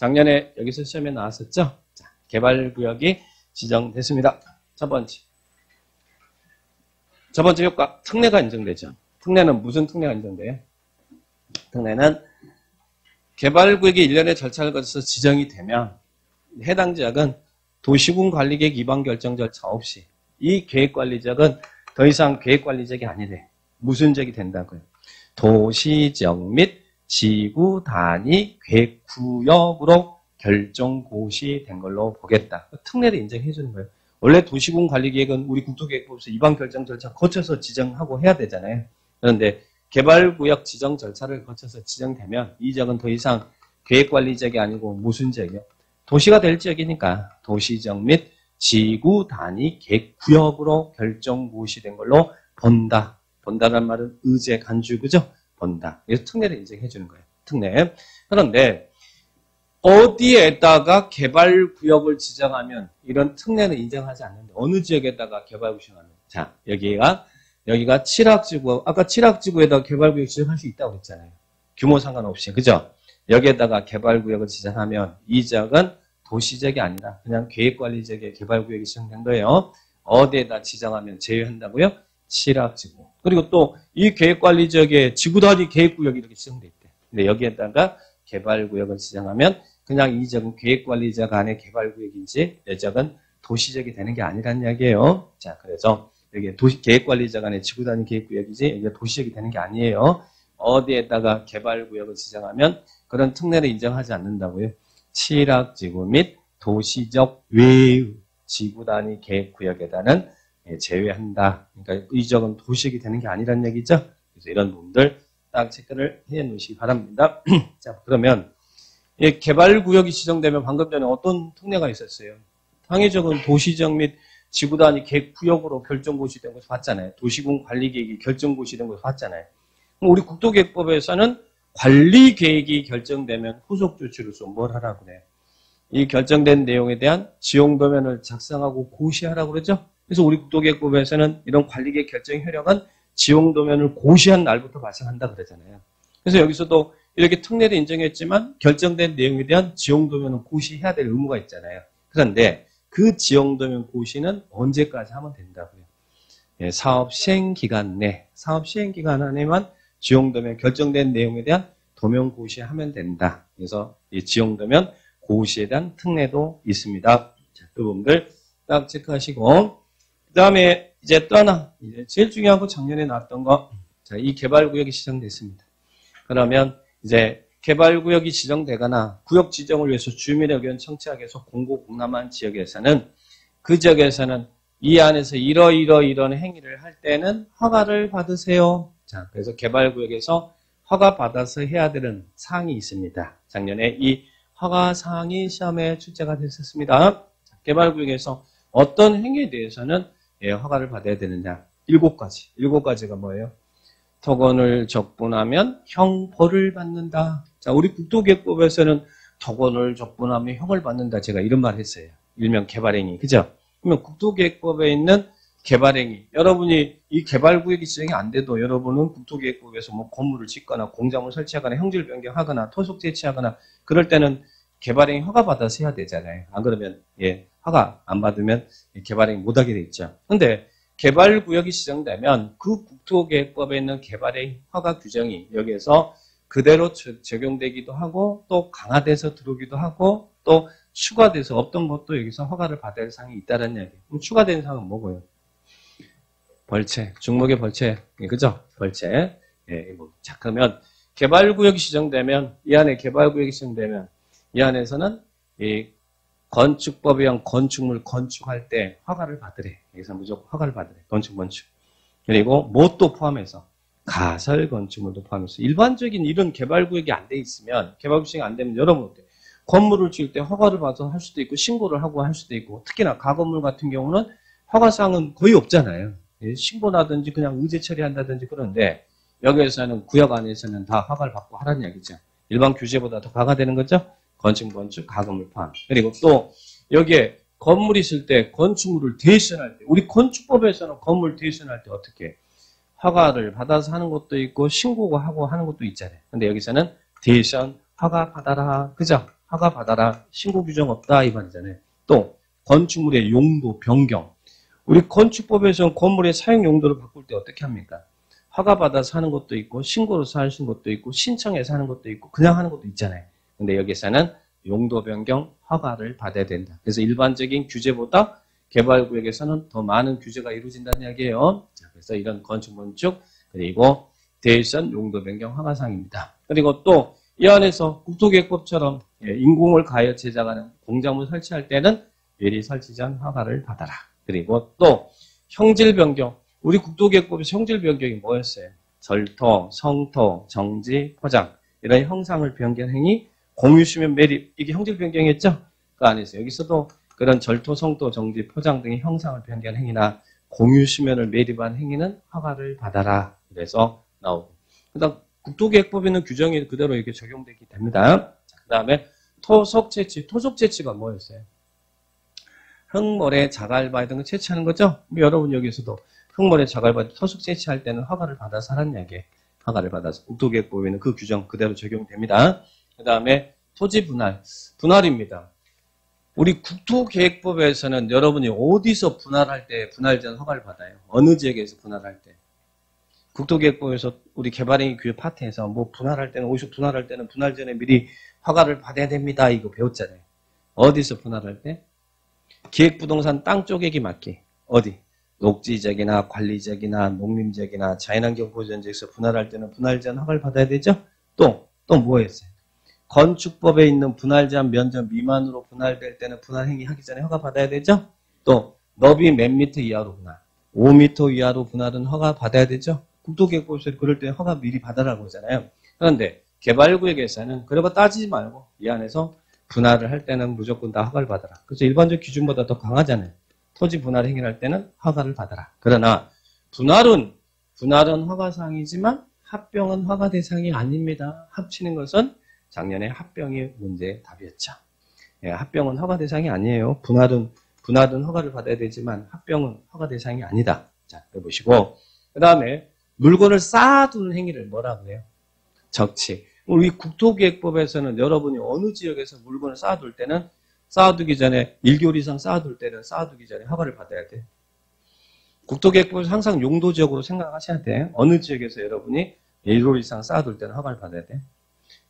작년에 여기서 시험에 나왔었죠? 자, 개발구역이 지정됐습니다. 첫 번째 효과, 특례가 인정되죠. 특례는 무슨 특례가 인정돼요? 특례는 개발구역이 일련의 절차를 거쳐서 지정이 되면 해당 지역은 도시군관리계획 위반 결정 절차 없이 이 계획관리지역은 더 이상 계획관리지역이 아니래. 무슨 지역이 된다고요? 도시지역 및 지구단위 계획구역으로 결정 고시된 걸로 보겠다. 특례를 인정해 주는 거예요. 원래 도시군관리계획은 우리 국토계획법에서 위반 결정 절차 거쳐서 지정하고 해야 되잖아요. 그런데 개발구역 지정 절차를 거쳐서 지정되면 이 지역은 더 이상 계획관리지역이 아니고 무슨 지역이요? 도시가 될 지역이니까 도시지역 및 지구단위 계획구역으로 결정 고시된 걸로 본다. 본다는 말은 의제 간주, 그죠? 본다. 그래서 특례를 인정해 주는 거예요. 특례. 그런데 어디에다가 개발구역을 지정하면 이런 특례는 인정하지 않는데 어느 지역에다가 개발구역 지정하면 자, 여기가 칠학지구, 아까 칠학지구에다가 개발구역 지정할 수 있다고 했잖아요. 규모 상관없이, 그죠? 여기에다가 개발구역을 지정하면 이 지역은 도시지역이 아니라 그냥 계획관리지역의 개발구역이 지정된 거예요. 어디에다 지정하면 제외한다고요? 칠학지구. 그리고 또 이 계획관리지역에 지구단위 계획구역이 이렇게 지정돼 있대. 근데 여기에다가 개발구역을 지정하면 그냥 이 지역은 계획관리지역 안에 개발구역인지 이 지역은 도시지역이 되는 게 아니란 이야기예요. 자, 그래서 여기 계획관리지역 안에 지구단위 계획구역이지 여기가 도시지역이 되는 게 아니에요. 어디에다가 개발구역을 지정하면 그런 특례를 인정하지 않는다고요. 칠학지구 및 도시적 외의 지구단위 계획구역에다는 제외한다. 그러니까 이 지역은 도시역이 되는 게 아니란 얘기죠. 그래서 이런 부분들 딱 체크를 해 놓으시기 바랍니다. 자, 그러면 개발구역이 지정되면 방금 전에 어떤 특례가 있었어요? 당위적은 도시적 및 지구단위 계획구역으로 결정고시된 것을 봤잖아요. 도시군관리계획이 결정고시된 것을 봤잖아요. 우리 국토계획법에서는 관리계획이 결정되면 후속 조치로서 뭘 하라고 그래요? 이 결정된 내용에 대한 지용도면을 작성하고 고시하라고 그러죠? 그래서 우리 국토계획법에서는 이런 관리계획 결정 효력은 지용도면을 고시한 날부터 발생한다 그러잖아요. 그래서 여기서도 이렇게 특례를 인정했지만 결정된 내용에 대한 지용도면은 고시해야 될 의무가 있잖아요. 그런데 그 지용도면 고시는 언제까지 하면 된다고요? 사업 시행기간 내, 사업 시행기간 안에만 지용도면 결정된 내용에 대한 도면 고시하면 된다. 그래서 이 지용도면 고시에 대한 특례도 있습니다. 자, 그 부분들 딱 체크하시고 그 다음에 이제 또 하나 이제 제일 중요한 거 작년에 나왔던 거, 자, 이 개발구역이 지정됐습니다. 그러면 이제 개발구역이 지정되거나 구역 지정을 위해서 주민의 의견 청취하기 위해서 공고공람한 지역에서는 그 지역에서는 이 안에서 이런 행위를 할 때는 허가를 받으세요. 자, 그래서 개발구역에서 허가 받아서 해야 되는 사항이 있습니다. 작년에 이 허가 사항이 시험에 출제가 됐었습니다. 개발구역에서 어떤 행위에 대해서는 허가를 받아야 되느냐? 7가지. 7가지가 뭐예요? 토건을 적분하면 형벌을 받는다. 자, 우리 국토계획법에서는 토건을 적분하면 형을 받는다. 제가 이런 말 했어요. 일명 개발행위. 그죠? 그러면 국토계획법에 있는 개발행위. 여러분이 이 개발구역이 지정이 안 돼도 여러분은 국토계획법에서 뭐 건물을 짓거나 공장을 설치하거나 형질 변경하거나 토속 제치하거나 그럴 때는 개발행위 허가 받아서 해야 되잖아요. 안 그러면 허가 안 받으면 개발행위 못하게 돼 있죠. 근데 개발구역이 지정되면 그 국토계획법에 있는 개발행위 허가 규정이 여기에서 그대로 적용되기도 하고 또 강화돼서 들어오기도 하고 또 추가돼서 없던 것도 여기서 허가를 받아야 할 사항이 있다는 얘기예요. 그럼 추가된 사항은 뭐고요? 벌채, 중목의 벌채, 그죠? 벌채. 자, 그러면 개발구역이 지정되면 이 안에 개발구역이 지정되면 이 안에서는 이 건축법에 의한 건축물 건축할 때 허가를 받으래. 여기서 무조건 허가를 받으래. 건축. 그리고 뭣도 포함해서 가설 건축물도 포함해서 일반적인 이런 개발구역이 안 돼 있으면 개발구역이 안 되면 여러분 어때요? 건물을 지을 때 허가를 받아서 할 수도 있고 신고를 하고 할 수도 있고 특히나 가건물 같은 경우는 허가사항은 거의 없잖아요. 신고라든지 그냥 의제 처리한다든지 그런데 여기에서는 구역 안에서는 다 허가를 받고 하라는 얘기죠. 일반 규제보다 더 강화되는 거죠. 건축, 가건물 포함. 그리고 또 여기에 건물 있을 때 건축물을 대신할 때 우리 건축법에서는 건물 대신할 때 어떻게 허가를 받아서 하는 것도 있고 신고하고 하는 것도 있잖아요. 근데 여기서는 대신 허가 받아라. 그죠? 허가 받아라. 신고 규정 없다 이 말이잖아요. 또 건축물의 용도 변경. 우리 건축법에서는 건물의 사용 용도를 바꿀 때 어떻게 합니까? 허가 받아서 하는 것도 있고 신고로서 하는 것도 있고 신청해서 하는 것도 있고 그냥 하는 것도 있잖아요. 근데 여기서는 용도 변경 허가를 받아야 된다. 그래서 일반적인 규제보다 개발구역에서는 더 많은 규제가 이루어진다는 이야기예요. 자, 그래서 이런 건축 건축 그리고 대일선 용도 변경 허가사항입니다. 그리고 또 이 안에서 국토계획법처럼 인공을 가하여 제작하는 공작물 설치할 때는 미리 설치 전 허가를 받아라. 그리고 또 형질 변경. 우리 국토계획법에서 형질 변경이 뭐였어요? 절토, 성토, 정지, 포장 이런 형상을 변경 행위 공유수면 매립 이게 형질 변경이었죠? 그 안에서 여기서도 그런 절토, 성토, 정지, 포장 등의 형상을 변경 행위나 공유수면을 매립한 행위는 허가를 받아라. 그래서 나오고 그다음 국토계획법에는 규정이 그대로 이렇게 적용되게 됩니다. 그 다음에 토속 채취. 토속 채취가 뭐였어요? 흙모래, 자갈바위 등을 채취하는 거죠? 여러분 여기서도 흙모래, 자갈바위 토속 채취할 때는 허가를 받아서 하라는 이야기예요. 허가를 받아서 국토계획법에는 그 규정 그대로 적용됩니다. 그 다음에 토지 분할. 분할입니다. 우리 국토계획법에서는 여러분이 어디서 분할할 때 분할전 허가를 받아요? 어느 지역에서 분할할 때? 국토계획법에서 우리 개발행위 규율 파트에서 뭐 분할할 때는 어디서 분할할 때는 분할 전에 미리 허가를 받아야 됩니다. 이거 배웠잖아요. 어디서 분할할 때? 기획부동산 땅 쪼개기 맞게. 어디? 녹지지역이나 관리지역이나 농림지역이나 자연환경 보전지역에서 분할할 때는 분할 전 허가를 받아야 되죠? 또 뭐였어요? 건축법에 있는 분할 제한 면적 미만으로 분할될 때는 분할 행위 하기 전에 허가 받아야 되죠? 또 너비 몇 미터 이하로 분할, 5미터 이하로 분할은 허가 받아야 되죠? 국토계획법에서 그럴 때 허가 미리 받아라고 하잖아요. 그런데 개발구역에서는 그런 거 따지지 말고 이 안에서 분할을 할 때는 무조건 다 허가를 받아라. 그래서 일반적 기준보다 더 강하잖아요. 토지 분할 행위를 할 때는 허가를 받아라. 그러나 분할은 허가사항이지만 합병은 허가 대상이 아닙니다. 합치는 것은 작년에 합병의 문제의 답이었죠. 예, 합병은 허가 대상이 아니에요. 분할은 허가를 받아야 되지만 합병은 허가 대상이 아니다. 자, 해보시고 그 다음에 물건을 쌓아두는 행위를 뭐라고 해요? 적치. 우리 국토계획법에서는 여러분이 어느 지역에서 물건을 쌓아둘 때는 쌓아두기 전에 1개월 이상 쌓아둘 때는 쌓아두기 전에 허가를 받아야 돼. 국토계획법에서 항상 용도지역으로 생각하셔야 돼. 어느 지역에서 여러분이 1개월 이상 쌓아둘 때는 허가를 받아야 돼.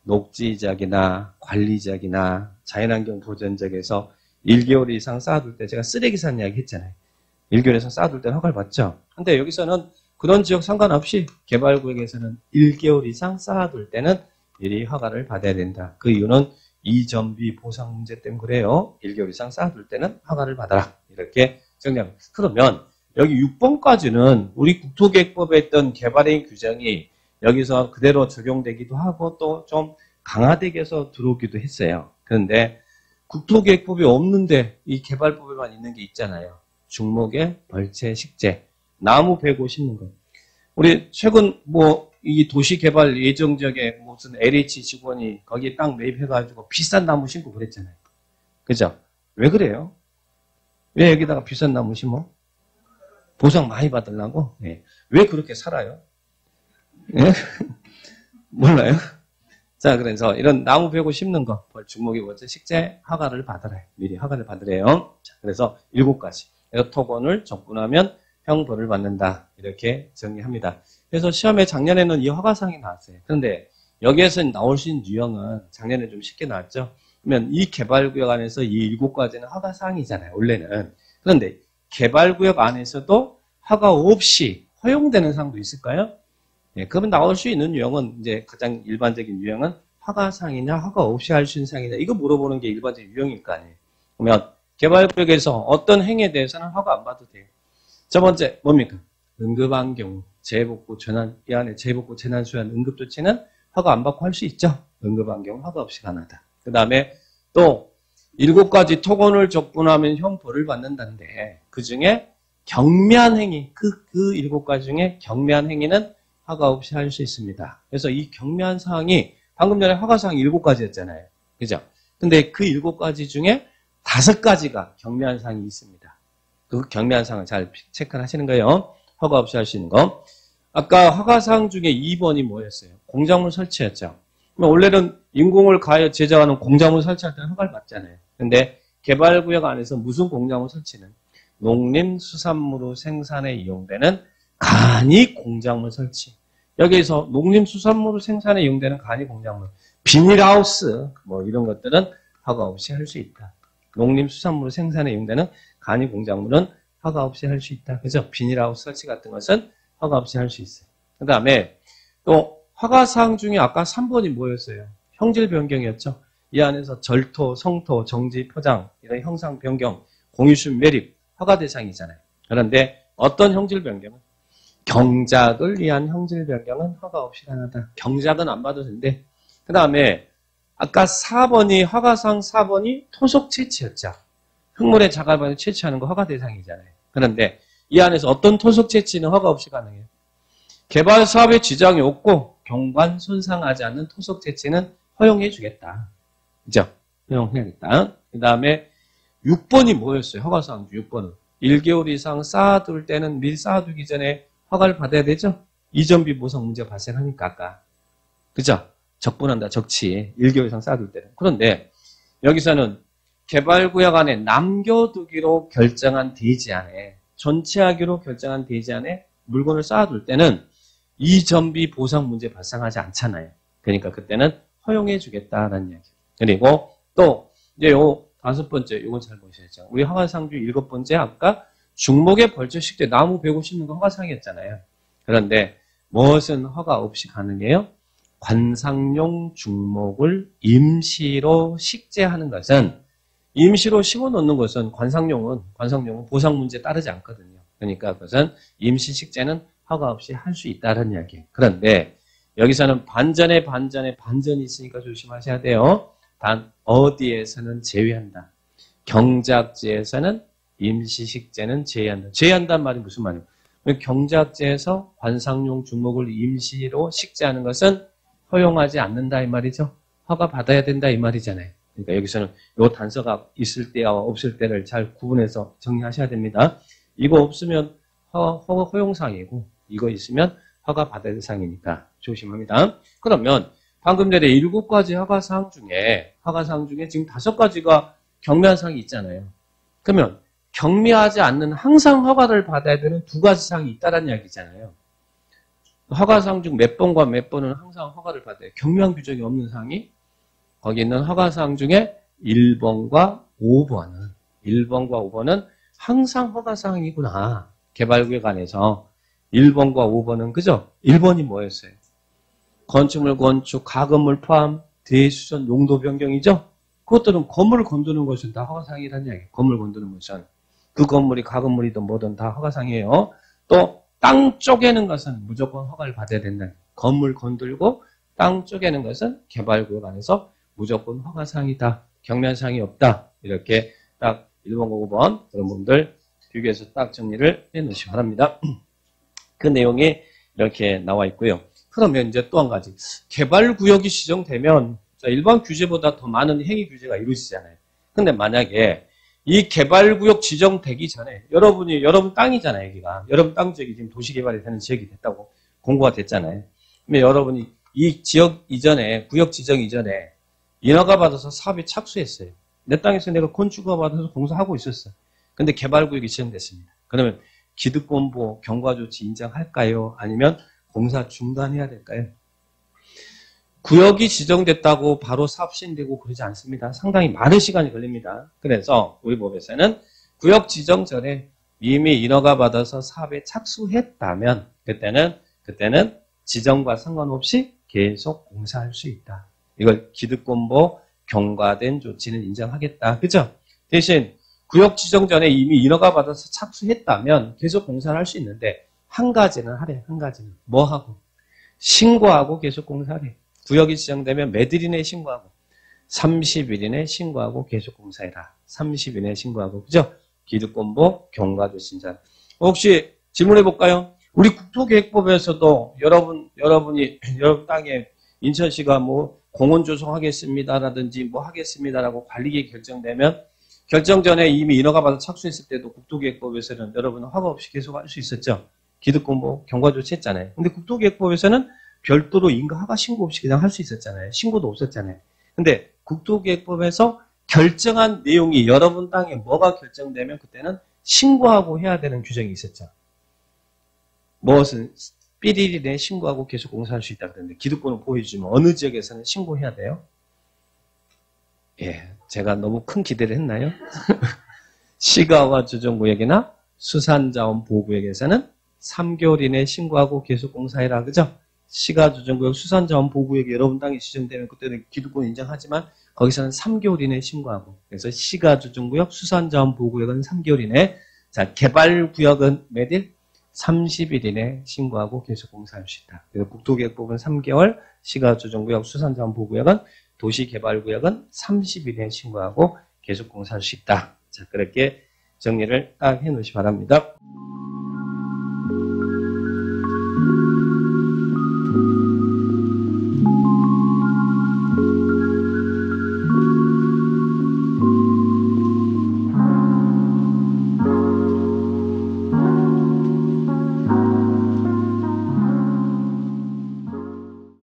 녹지지역이나 관리지역이나 자연환경 보전지역에서 1개월 이상 쌓아둘 때 제가 쓰레기 산 이야기 했잖아요. 1개월 이상 쌓아둘 때는 허가를 받죠. 근데 여기서는 그런 지역 상관없이 개발구역에서는 1개월 이상 쌓아둘 때는 미리 허가를 받아야 된다. 그 이유는 이전비 보상 문제 때문에 그래요. 1개월 이상 쌓아둘 때는 허가를 받아라. 이렇게 정리합니다. 그러면 여기 6번까지는 우리 국토계획법에 있던 개발행위 규정이 여기서 그대로 적용되기도 하고 또 좀 강화되게 해서 들어오기도 했어요. 그런데 국토계획법이 없는데 이 개발법에만 있는 게 있잖아요. 중목의 벌채, 식재, 나무 베고 심는 것. 우리 최근 이 도시개발 예정지역에 무슨 LH 직원이 거기에 땅 매입해가지고 비싼 나무 심고 그랬잖아요. 그죠? 왜 그래요? 왜 여기다가 비싼 나무 심어? 보상 많이 받으려고? 네. 왜 그렇게 살아요? 네? 몰라요? 자, 그래서 이런 나무 베고 심는 거, 주목이 뭐죠? 식재 허가를 받으래요. 미리 허가를 받으래요. 자, 그래서 7가지. 그래서 토건을 접근하면 형벌을 받는다. 이렇게 정리합니다. 그래서 시험에 작년에는 이 허가사항이 나왔어요. 그런데 여기에서 나올 수 있는 유형은 작년에 좀 쉽게 나왔죠. 그러면 이 개발구역 안에서 이 7가지는 허가사항이잖아요. 원래는. 그런데 개발구역 안에서도 허가 없이 허용되는 사항도 있을까요? 예, 그러면 나올 수 있는 유형은 이제 가장 일반적인 유형은 허가사항이냐 허가 없이 할 수 있는 사항이냐 이거 물어보는 게 일반적인 유형일 거 아니에요. 그러면 개발구역에서 어떤 행위에 대해서는 허가 안 받아도 돼요. 첫 번째 뭡니까? 응급한 경우 재해복구 재난 이 안에 재해복구 재난 수연 응급조치는 허가 안 받고 할 수 있죠. 응급한 경우 허가 없이 가능하다. 그 다음에 또 7가지 토건을 접근하면 형벌을 받는다는데 그 중에 경미한 행위 그 7가지 중에 경미한 행위는 허가 없이 할 수 있습니다. 그래서 이 경미한 사항이 방금 전에 허가사항 7가지였잖아요. 그죠? 근데 그 7가지 중에 5가지가 경미한 사항이 있습니다. 그 경미한 사항을 잘 체크를 하시는 거예요. 허가 없이 할 수 있는 거. 아까 허가사항 중에 2번이 뭐였어요? 공작물 설치였죠. 원래는 인공을 가해 제작하는 공작물 설치할 때는 허가를 받잖아요. 근데 개발구역 안에서 무슨 공작물 설치는 농림수산물로 생산에 이용되는 간이 공작물 설치. 여기에서 농림수산물로 생산에 이용되는 간이 공작물, 비닐하우스 뭐 이런 것들은 허가 없이 할 수 있다. 농림수산물로 생산에 이용되는 간이 공작물은 허가 없이 할 수 있다. 그죠? 비닐하우스 설치 같은 것은 허가 없이 할 수 있어요. 그 다음에 또 허가사항 중에 아까 3번이 뭐였어요? 형질 변경이었죠. 이 안에서 절토, 성토, 정지, 포장 이런 형상 변경, 공유순 매립 허가 대상이잖아요. 그런데 어떤 형질 변경은 경작을 위한 형질 변경은 허가 없이 가능하다. 경작은 안 봐도 된대. 그 다음에 아까 4번이 허가사항 4번이 토속 채취였죠. 흙물의 자갈반을 채취하는 거 허가 대상이잖아요. 그런데 이 안에서 어떤 토속 채취는 허가 없이 가능해요. 개발 사업에 지장이 없고 경관 손상하지 않는 토속 채취는 허용해 주겠다. 그죠? 허용해야겠다. 그 다음에 6번이 뭐였어요? 허가사항 6번은 1개월 이상 쌓아둘 때는 미리 쌓아두기 전에 허가를 받아야 되죠? 이전비 보상 문제 발생하니까 아까. 그죠? 적분한다. 적치. 1개월 이상 쌓아둘 때는. 그런데 여기서는 개발구역 안에 남겨두기로 결정한 대지 안에 전체하기로 결정한 대지 안에 물건을 쌓아둘 때는 이전비 보상 문제 발생하지 않잖아요. 그러니까 그때는 허용해 주겠다라는 이야기. 그리고 또 이제 요 5번째 요건 잘 보셔야죠. 우리 허가사항 중 7번째 아까 중목에 벌초식재 나무 베고 심는 거 허가사항이었잖아요. 그런데 무엇은 허가 없이 가능해요? 관상용 중목을 임시로 식재하는 것은 임시로 심어놓는 것은 관상용은 보상 문제 따르지 않거든요. 그러니까 그것은 임시 식재는 허가 없이 할 수 있다는 이야기예요. 그런데 여기서는 반전에 반전이 있으니까 조심하셔야 돼요. 단 어디에서는 제외한다. 경작지에서는 임시 식재는 제외한다. 제외한다는 말이 무슨 말이에요? 경작지에서 관상용 중목을 임시로 식재하는 것은 허용하지 않는다 이 말이죠. 허가 받아야 된다 이 말이잖아요. 그러니까 여기서는 요 단서가 있을 때와 없을 때를 잘 구분해서 정리하셔야 됩니다. 이거 없으면 허용사항이고 이거 있으면 허가 받아야 될 사항이니까 조심합니다. 그러면 방금 전에 7가지 허가사항 중에 지금 5가지가 경미한 사항이 있잖아요. 그러면 경미하지 않는 항상 허가를 받아야 되는 2가지 사항이 있다는 이야기잖아요. 허가사항 중 몇 번과 몇 번은 항상 허가를 받아요. 경미한 규정이 없는 사항이 거기 있는 허가사항 중에 1번과 5번은 항상 허가사항이구나. 개발구역 안에서 1번과 5번은 그죠? 1번이 뭐였어요? 건축물 건축, 가건물 포함, 대수전 용도 변경이죠? 그것들은 건물을 건드는 것은 다 허가사항이라는 이야기예요. 건물 건드는 것은. 그 건물이 가건물이든 뭐든 다 허가사항이에요. 또 땅 쪼개는 것은 무조건 허가를 받아야 된다. 건물 건들고 땅 쪼개는 것은 개발구역 안에서 무조건 허가사항이다. 경미한사항이 없다. 이렇게 딱 1번과 5번 그런 부분들 비교해서 딱 정리를 해놓으시기 바랍니다. 그 내용이 이렇게 나와 있고요. 그러면 이제 또 한 가지. 개발구역이 지정되면 일반 규제보다 더 많은 행위 규제가 이루어지잖아요. 근데 만약에 이 개발구역 지정되기 전에 여러분 땅이잖아요. 여기가. 여러분 땅 지역이 지금 도시개발이 되는 지역이 됐다고 공고가 됐잖아요. 근데 여러분이 이 지역 이전에 구역 지정 이전에 인허가 받아서 사업에 착수했어요. 내 땅에서 내가 건축허가 받아서 공사하고 있었어. 근데 개발구역이 지정됐습니다. 그러면 기득권보 경과조치 인정할까요? 아니면 공사 중단해야 될까요? 구역이 지정됐다고 바로 사업 시행되고 그러지 않습니다. 상당히 많은 시간이 걸립니다. 그래서 우리 법에서는 구역 지정 전에 이미 인허가 받아서 사업에 착수했다면 그때는 지정과 상관없이 계속 공사할 수 있다. 이걸 기득권보 경과된 조치는 인정하겠다. 그죠? 대신 구역 지정 전에 이미 인허가 받아서 착수했다면 계속 공사를 할 수 있는데 한 가지는 하래. 한 가지는 뭐 하고? 신고하고 계속 공사하래. 구역이 지정되면 몇 일 이내에 신고하고 30일 이내에 신고하고 계속 공사해라. 30일 이내에 신고하고 그죠? 기득권보 경과조치 인정. 혹시 질문해 볼까요? 우리 국토계획법에서도 여러분이 여러분 땅에 인천시가 뭐 공원 조성하겠습니다라든지 뭐 하겠습니다라고 관리계획 결정되면 결정 전에 이미 인허가 받아 착수했을 때도 국토계획법에서는 여러분은 허가 없이 계속 할 수 있었죠. 기득권보 경과조치 했잖아요. 근데 국토계획법에서는 별도로 인가 허가 신고 없이 그냥 할 수 있었잖아요. 신고도 없었잖아요. 근데 국토계획법에서 결정한 내용이 여러분 땅에 뭐가 결정되면 그때는 신고하고 해야 되는 규정이 있었죠. 무엇은 삐리리 내에 신고하고 계속 공사할 수 있다 그랬는데 기득권을 보여주면 어느 지역에서는 신고해야 돼요? 예, 제가 너무 큰 기대를 했나요? 시가와 조정구역이나 수산자원보호구역에서는 3개월 이내에 신고하고 계속 공사해라. 그죠? 시가조정구역 수산자원보호구역이 여러분 땅에 지정되면 그때는 기득권 인정하지만 거기서는 3개월 이내에 신고하고. 그래서 시가조정구역 수산자원보호구역은 3개월 이내에. 자, 개발구역은 매일 30일 이내에 신고하고 계속 공사할 수 있다. 그래서 국토계획법은 3개월, 시가조정구역 수산자원보호구역은 도시개발구역은 30일 이내에 신고하고 계속 공사할 수 있다. 자, 그렇게 정리를 딱 해놓으시 기 바랍니다.